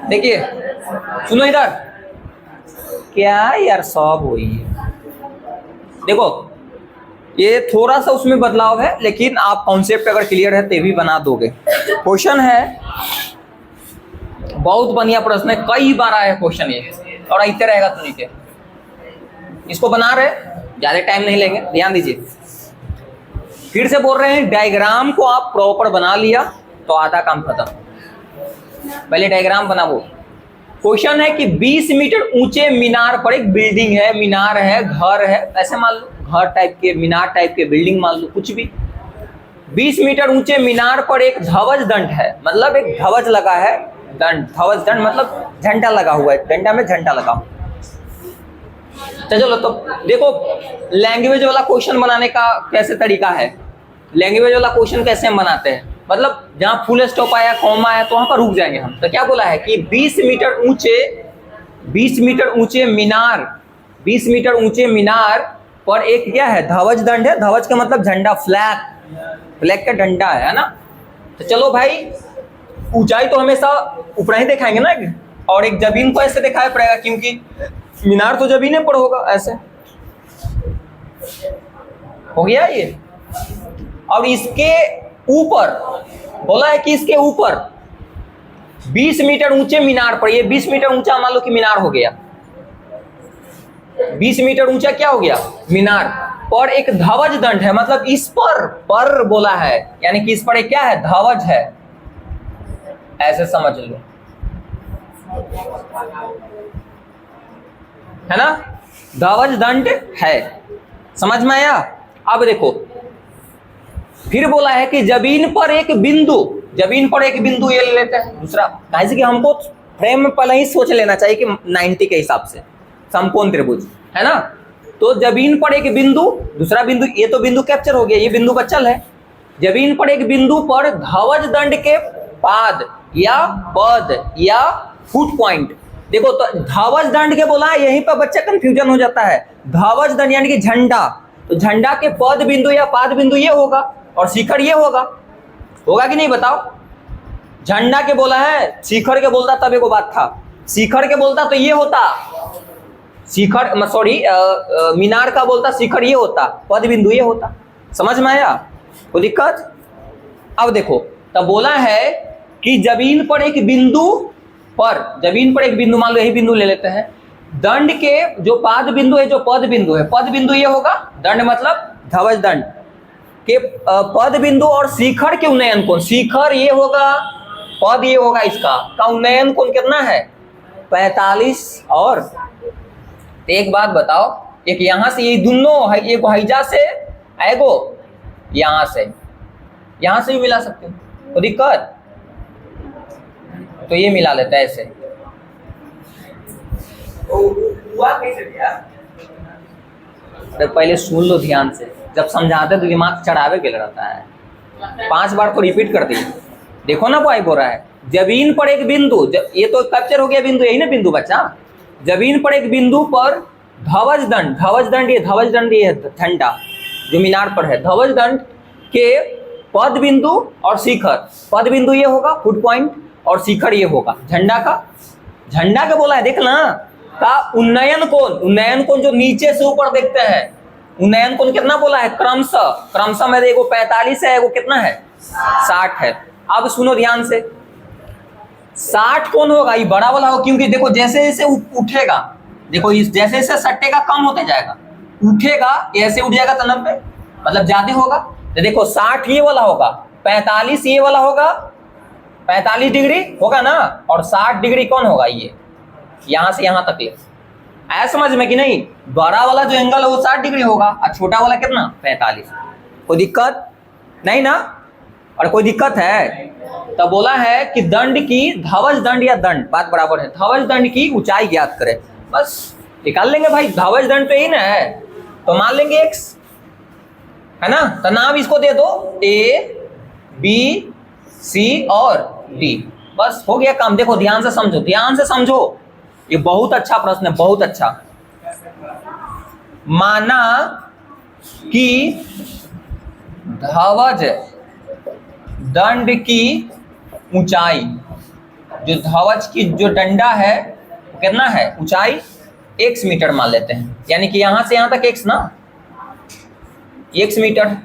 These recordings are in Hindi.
देखिए सुनो इधर, क्या यार सब वही है। देखो ये थोड़ा सा उसमें बदलाव है, लेकिन आप कॉन्सेप्ट अगर क्लियर है तो भी बना दोगे। क्वेश्चन है, बहुत बढ़िया प्रश्न है, कई बार आया क्वेश्चन ये, और आते रहेगा तो नीचे। इसको बना रहे, ज्यादा टाइम नहीं लेंगे, ध्यान दीजिए। फिर से बोल रहे हैं, डायग्राम को आप प्रॉपर बना लिया तो आधा काम खत्म। पहले डायग्राम बनाओ। क्वेश्चन है कि 20 मीटर ऊंचे मीनार पर एक बिल्डिंग है, मीनार है, घर है, ऐसे मान लो, घर टाइप के, मीनार टाइप के, बिल्डिंग मान लो, कुछ भी। 20 मीटर ऊंचे मीनार पर एक ध्वज दंड है, मतलब एक ध्वज लगा है, दंड, ध्वज दंड मतलब झंडा लगा हुआ है, डंडा में झंडा लगा। चलो तो देखो लैंग्वेज वाला क्वेश्चन बनाने का कैसे तरीका है। लैंग्वेज वाला क्वेश्चन कैसे हम बनाते हैं, मतलब जहां फुल स्टॉप आया, कॉमा आया, तो वहां पर रुक जाएंगे हम। तो क्या बोला है कि 20 मीटर ऊंचे मीनार, 20 मीटर ऊंचे मीनार पर एक क्या है, ध्वज दंड है। ध्वज का मतलब झंडा, फ्लैग का डंडा है ना। तो चलो भाई, ऊंचाई तो हमेशा ऊपर ही दिखाएंगे ना, और एक जमीन को ऐसे दिखाया पड़ेगा, क्योंकि मीनार तो जमीन पर होगा, ऐसे हो गया ये। और इसके ऊपर बोला है कि इसके ऊपर 20 मीटर ऊंचे मीनार पर, ये 20 मीटर ऊंचा मान लो कि मीनार हो गया, 20 मीटर ऊंचा क्या हो गया, मीनार पर एक ध्वज दंड है, मतलब इस पर बोला है, यानी कि इस पर एक क्या है, ध्वज है, ऐसे समझ लो, है ना। ध्वज दंड है, समझ में आया। अब देखो फिर बोला है कि जमीन पर एक बिंदु ये ले लेते हैं दूसरा, कैसे कि हमको फ्रेम में पहले ही सोच लेना चाहिए कि 90 के हिसाब से समकोण त्रिभुज, है ना। तो जमीन पर एक बिंदु, दूसरा बिंदु, ये तो बिंदु कैप्चर हो गया, ये बिंदु बचल है। जमीन पर एक बिंदु पर ध्वज दंड के पाद या पद या फुट पॉइंट, देखो तो ध्वज दंड के बोला है, यहीं पर बच्चा कंफ्यूजन हो जाता है। ध्वज दंड यानी कि झंडा, तो झंडा के पद बिंदु या पाद बिंदु ये होगा, और शिखर ये होगा कि नहीं बताओ। झंडा के बोला है, शिखर के बोलता तब एक बात था, शिखर के बोलता तो ये होता, शिखर सॉरी मीनार का बोलता शिखर ये होता, पद बिंदु ये होता। समझ में आया, कोई दिक्कत। अब देखो तब बोला है कि जमीन पर एक बिंदु मान लो, यही बिंदु ले लेते हैं, दंड के जो पाद बिंदु है, जो पद बिंदु है, पद बिंदु ये होगा, दंड मतलब ध्वज दंड के पद बिंदु और शिखर के उन्नयन कोण, शिखर ये होगा, पद ये होगा, इसका का उन्नयन कोण कितना है, 45। और एक बात बताओ, एक यहां से ये दोनों है, एक हैजा से एगो यहां से भी मिला सकते हो, तो दिक्कत, तो ये मिला लेता है ऐसे। तो पहले सुन लो ध्यान से, जब समझाते तो दिमाग चढ़ावे के रहता है। 5 बार को रिपीट कर दिए, देखो ना भाई बोल रहा है, जमीन पर एक बिंदु, ये तो कैप्चर हो गया बिंदु, यही ना बिंदु बच्चा। जमीन पर एक बिंदु पर ध्वज दंड ये झंडा जो मीनार पर है, ध्वज दंड के पद बिंदु और शिखर, पद बिंदु ये होगा फुट पॉइंट, और शिखर ये होगा झंडा का बोला है, देखना का उन्नयन कोण जो नीचे से ऊपर देखते हैं, उन्नयन कोण कितना बोला है, क्रमशः में देखो 45 है, वो कितना है 60 है। अब सुनो ध्यान से, 60 कौन होगा, ये बड़ा वाला होगा, क्योंकि देखो जैसे जैसे उठेगा, देखो इस जैसे जैसे सट्टेगा कम होते जाएगा, उठेगा ऐसे उठ जाएगा तो 90 मतलब ज्यादा होगा। तो देखो 60 ये वाला होगा, 45 ये वाला होगा, 45 डिग्री होगा ना, और 60 डिग्री कौन होगा, ये यहां से यहां तक ले, ऐसा समझ में कि नहीं। बड़ा वाला जो एंगल है वो 60 डिग्री होगा, और छोटा वाला कितना 45। कोई दिक्कत नहीं ना, और कोई दिक्कत है। तब बोला है कि दंड की, ध्वज दंड या दंड बात बराबर है, ध्वज दंड की ऊंचाई ज्ञात करें, बस निकाल लेंगे भाई, ध्वज दंड पे ही ना है, तो मान लेंगे x, है ना। तो नाम इसको दे दो A, B, C और D, बस हो गया काम। देखो ध्यान से समझो, ये बहुत अच्छा प्रश्न है, बहुत अच्छा। माना कि ध्वज दंड की ऊंचाई, जो ध्वज की जो डंडा है वो कितना है, ऊंचाई x मीटर मान लेते हैं, यानी कि यहां से यहां तक x ना, x मीटर।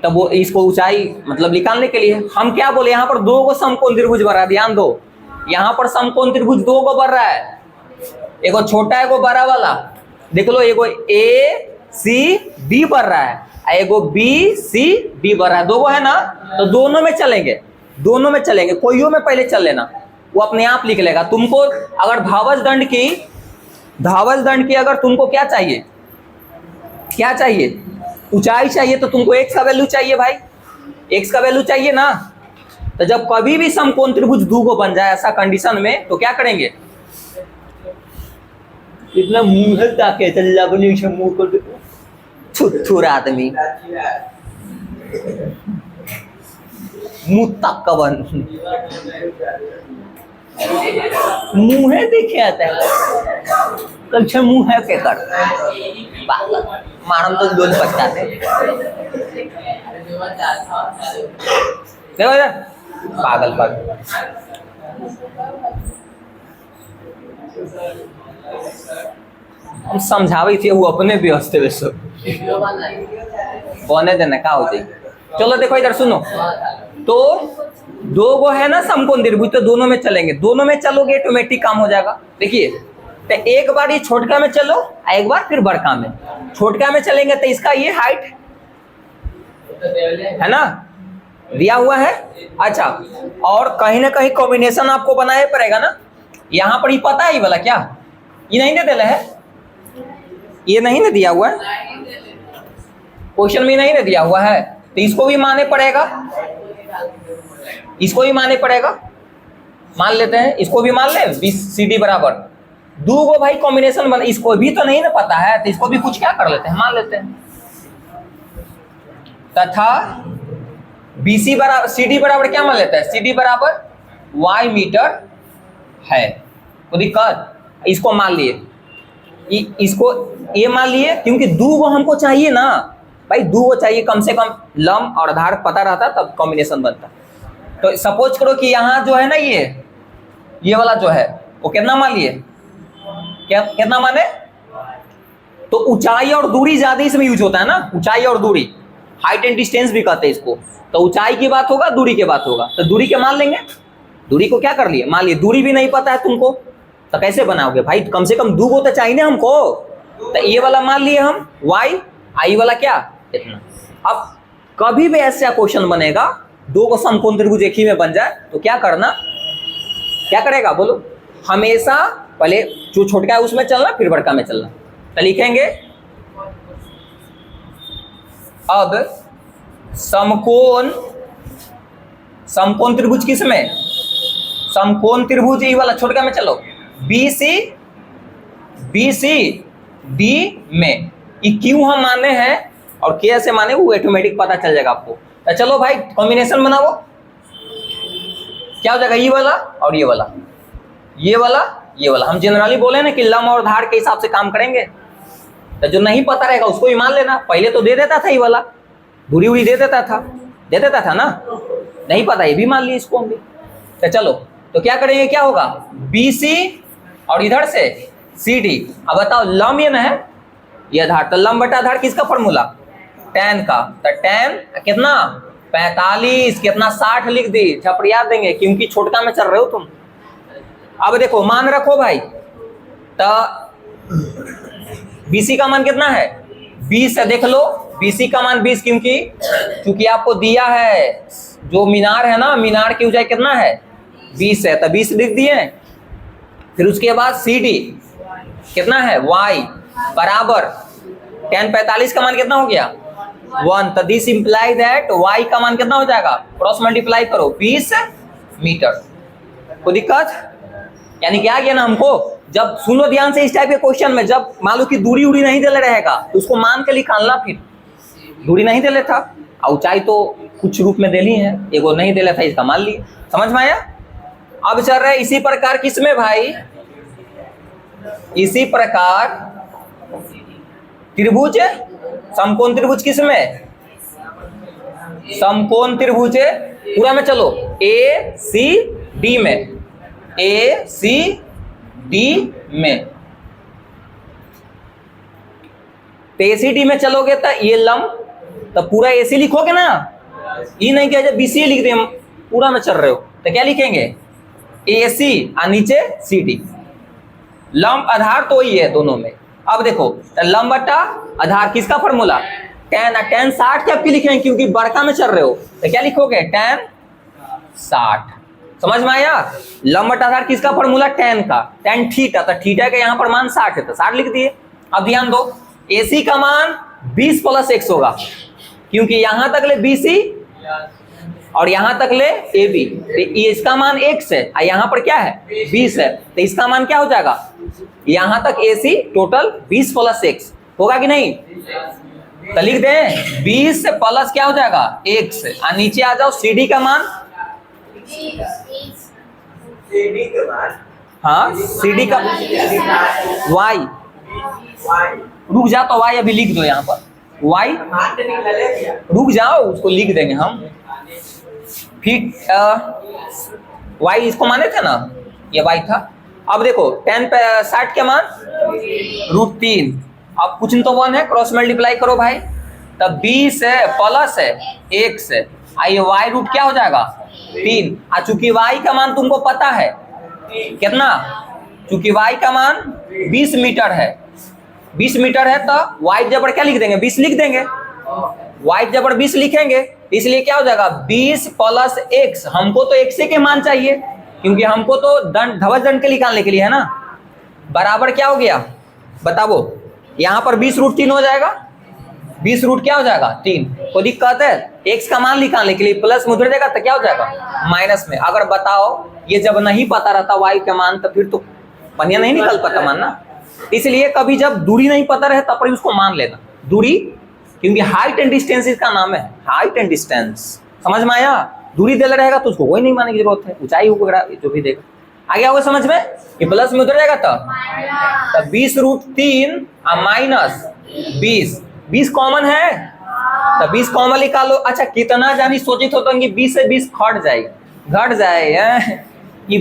तब वो इसको ऊंचाई मतलब निकालने के लिए हम क्या बोले, यहाँ पर दो गो समकोण त्रिभुज बन रहा है, ध्यान दो, यहाँ पर समकोण त्रिभुज दो गो बन रहा है, एगो छोटा एगो बड़ा वाला, देख लो, एगो ACD बन रहा है, एगो BCD बन रहा है, दो गो है ना, तो दोनों में चलेंगे, दोनों में चलेंगे, कोइयों में पहले चल लेना, वो अपने आप लिख लेगा। तुमको अगर धावज दंड की अगर तुमको क्या चाहिए, क्या चाहिए, ऊंचाई चाहिए, तो तुमको x का वैल्यू चाहिए भाई, x का वैल्यू चाहिए ना। तो जब कभी भी समकोण त्रिभुज दो गो बन जाए ऐसा कंडीशन में, तो क्या करेंगे, इतना मुंह ताके चल जा नीचे मुंह को, छुर आदमी मुंह तक कवन मुंह देखे आता है, कल मुंह है के कर मारम तो दोन पछताते, देखो इधर पागल पागल। हम समझावे थे, वो अपने व्यस्त है वैसे बने देना का हो जाए। चलो देखो इधर सुनो, तो दो गो है ना समकोण त्रिभुज, तो दोनों में चलेंगे, दोनों में चलोगे ऑटोमेटिक काम हो जाएगा। देखिए, तो एक बार ये छोटका में चलो, एक बार फिर बड़का में। छोटका में चलेंगे तो इसका ये हाइट है ना, दिया हुआ है। अच्छा, और कहीं ना कहीं कॉम्बिनेशन आपको बनाना पड़ेगा ना। यहाँ पर ही पता है ये वाला क्या, ये नहीं दे है, ये नहीं ना दिया हुआ है क्वेश्चन में, नहीं ना दिया हुआ है, तो इसको भी माने पड़ेगा, इसको भी माने पड़ेगा, मान लेते हैं, इसको भी मान ले, BCD बराबर दो गो भाई कॉम्बिनेशन बना, इसको भी तो नहीं ना पता है, तो इसको भी कुछ क्या कर लेते हैं, मान लेते हैं। तथा BC बराबर CD बराबर क्या मान लेते हैं, CD बराबर Y मीटर है, कोई दिक्कत, इसको मान लिए, इसको ये मान लिए, क्योंकि दो गो हमको चाहिए ना भाई, दो गो चाहिए, कम से कम लंब और आधार पता रहता तब कॉम्बिनेशन बनता। तो सपोज करो कि यहाँ जो है ना, ये वाला जो है वो कितना मान लिए, क्या कितना माने, तो ऊंचाई और दूरी ज्यादा इसमें यूज होता है ना, ऊंचाई और दूरी, हाइट एंड डिस्टेंस भी कहते हैं इसको। तो ऊंचाई की बात होगा, दूरी की बात होगा, तो दूरी के मान लेंगे, दूरी को क्या कर लिए, मान लिए। दूरी भी नहीं पता है तुमको तो कैसे बनाओगे भाई, कम से कम दो गो तो चाहिए ना हमको, तो ये वाला मान लिए हम y, आई वाला क्या इतना। अब कभी भी ऐसा क्वेश्चन बनेगा, दो को समकोण त्रिभुज एक ही में बन जाए, तो क्या करना, क्या करेगा बोलो, हमेशा पहले जो छोटका है उसमें चलना, फिर बड़का में चलना। तो लिखेंगे अब समकोण त्रिभुज किस में, समकोण त्रिभुज ये वाला छोटका में चलो, BCD में। ये क्यों हम माने हैं और कैसे माने वो ऑटोमेटिक पता चल जाएगा आपको। तो चलो भाई कॉम्बिनेशन बनाओ, क्या हो जाएगा, ये वाला और ये वाला, ये वाला ये वाला। हम जनरली बोले ना कि लंब और धार के हिसाब से काम करेंगे, तो जो नहीं पता रहेगा उसको ही मान लेना। पहले तो दे देता था ये वाला, दूरी उड़ी दे देता था ना, नहीं पता ये भी मान ली इसको हम भी। तो चलो, तो क्या करेंगे, क्या होगा, BC और इधर से CD। अब बताओ लंब ये ना है, ये आधार, तो लंब बटा आधार किसका फॉर्मूला, tan का, तो tan कितना 45, कितना 60 लिख दी, झपड़िया देंगे क्योंकि छोटका में चल रहे हो तुम। अब देखो मान रखो भाई, तो BC का मान कितना है 20 है, देख लो BC का मान 20, क्योंकि आपको दिया है जो मीनार है ना, मीनार की ऊंचाई कितना है 20 है, तो 20 लिख दिए। फिर उसके बाद CD कितना है Y बराबर tan 45 का मान कितना हो गया 1, तो दिस इंप्लाई दैट Y का मान कितना हो जाएगा, क्रॉस मल्टीप्लाई करो 20 मीटर। कोई दिक्कत, यानी क्या गया ना हमको, जब सुनो ध्यान से इस टाइप के क्वेश्चन में, जब मान लो कि दूरी उड़ी नहीं दे रहेगा तो उसको मान के निकालना, फिर दूरी नहीं दे था, ऊंचाई तो कुछ रूप में दे ली है, एगो नहीं दे था, इसका मान लिए, समझ में आया। अब चल रहे इसी प्रकार किसमें भाई, इसी प्रकार त्रिभुज, समकोण त्रिभुज किसमें, समकोण त्रिभुज पूरा में चलो, ए सी डी में, ए सी डी में, तो ए सी डी में चलोगे तो ये लंब, तो पूरा ए सी लिखोगे ना, ये नहीं क्या बी सी लिख दिए, पूरा में चल रहे हो तो क्या लिखेंगे, ए सी और नीचे सी डी। लंब आधार तो वही है दोनों में। अब देखो लंब बटा आधार किसका फॉर्मूला, tan, और tan 60 क्या आपकी लिखेंगे क्योंकि बड़का में चल रहे हो, तो क्या लिखोगे tan 60। समझ में आया, लंब बटा आधार किसका फॉर्मूला, tan का, tan थीटा, तो थीटा का यहाँ पर मान 60 है तो 60 लिख दिए। अब ध्यान दो, AC का मान 20 + x होगा क्योंकि यहां तक ले BC और यहां तक ले AB, तो इसका मान x है और यहां पर क्या है 20 है, तो इसका मान क्या हो जाएगा, यहां तक AC टोटल 20 + x होगा कि नहीं, तो लिख दें 20 से प्लस क्या हो जाएगा x, और नीचे आ जाओ CD का मान, हाँ CD का y, रुक जा तो y अभी लिख दो यहाँ पर y, रुक जाओ उसको लिख देंगे हम, फिर y इसको माने थे ना, ये y था। अब देखो tan पे 60 के मान √3, अब कुछ तो 1 है, क्रॉस मल्टीप्लाई करो भाई, तब 20 है प्लस है x है, आइए y रूट क्या हो जाएगा 3, और चूंकि y का मान तुमको पता है कितना, चूंकि y का मान 20 मीटर है, 20 मीटर है तो y जबर क्या लिख देंगे 20 लिख देंगे, y जबर 20 लिखेंगे, इसलिए क्या हो जाएगा 20 + x, हमको तो x के मान चाहिए क्योंकि हमको तो दंड ध्रुव दंड के निकालने के लिए है ना, बराबर क्या हो गया बताओ, यहाँ पर 20 √3 हो जाएगा, 20 रूट क्या हो जाएगा 3, कोई दिक्कत है, x का मान निकालने के लिए प्लस में उधर जाएगा तो क्या हो जाएगा माइनस में। अगर बताओ ये जब नहीं पता रहता y का मान तो फिर तो बढ़िया नहीं निकल पाता मान ना, इसलिए कभी जब दूरी नहीं पता रहे तब पर उसको मान लेना दूरी, क्योंकि हाइट एंड डिस्टेंस इसका नाम है, हाइट एंड डिस्टेंस। समझ में आया, दूरी दे रहेगा तो उसको वही नहीं मानने की जरूरत है, ऊंचाई वगैरह जो भी देगा आगे होगा समझ में, ये प्लस में उधर जाएगा तब 20 √3 और माइनस 20 कॉमन है तो 20 कॉमन निकालो। अच्छा कितना जानी सोचित होता है कि 20 से 20 घट जाए ये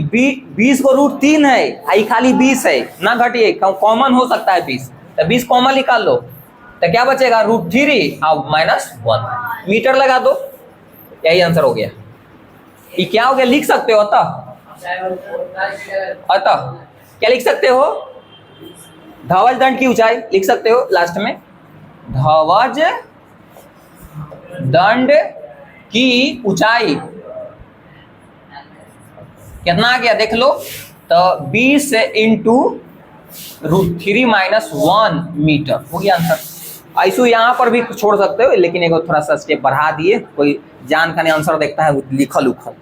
20 को √3 है, आई खाली 20 है ना घटिए, कॉमन हो सकता है 20, तो 20 कॉमन निकाल लो तो क्या बचेगा √3 और -1 मीटर लगा दो, यही आंसर हो गया। ये क्या हो गया लिख सकते हो अतः क्या लिख सकते हो, ध्रुव दंड की ऊंचाई लिख सकते हो लास्ट में, ध्रुव दंड की ऊंचाई कितना आ गया देख लो, तो 20 × √3 - 1 मीटर हो गया आंसर। ऐसू यहाँ पर भी छोड़ सकते हो लेकिन एक थोड़ा सा स्टेप बढ़ा दिए, कोई जान खाने आंसर देखता है लिखल उखल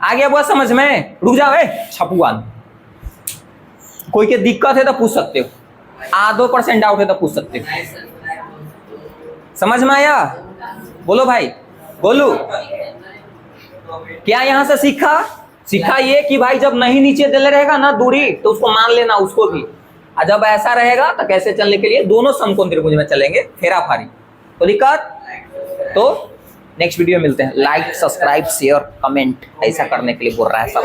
आ गया बस समझ में, रुक जाओ छपुआन, कोई के दिक्कत है तो पूछ सकते हो, आधो % डाउट है तो पूछ सकते हो। समझ में आया, बोलो भाई बोलो, क्या यहाँ से सीखा ये कि भाई जब नहीं नीचे दे रहेगा ना दूरी तो उसको मान लेना उसको भी, और जब ऐसा रहेगा तो कैसे चलने के लिए दोनों समकोण त्रिभुज में चलेंगे फेरा फारी, तो दिक्कत तो नेक्स्ट वीडियो मिलते हैं। लाइक सब्सक्राइब शेयर कमेंट ऐसा करने के लिए बोल रहा है सब।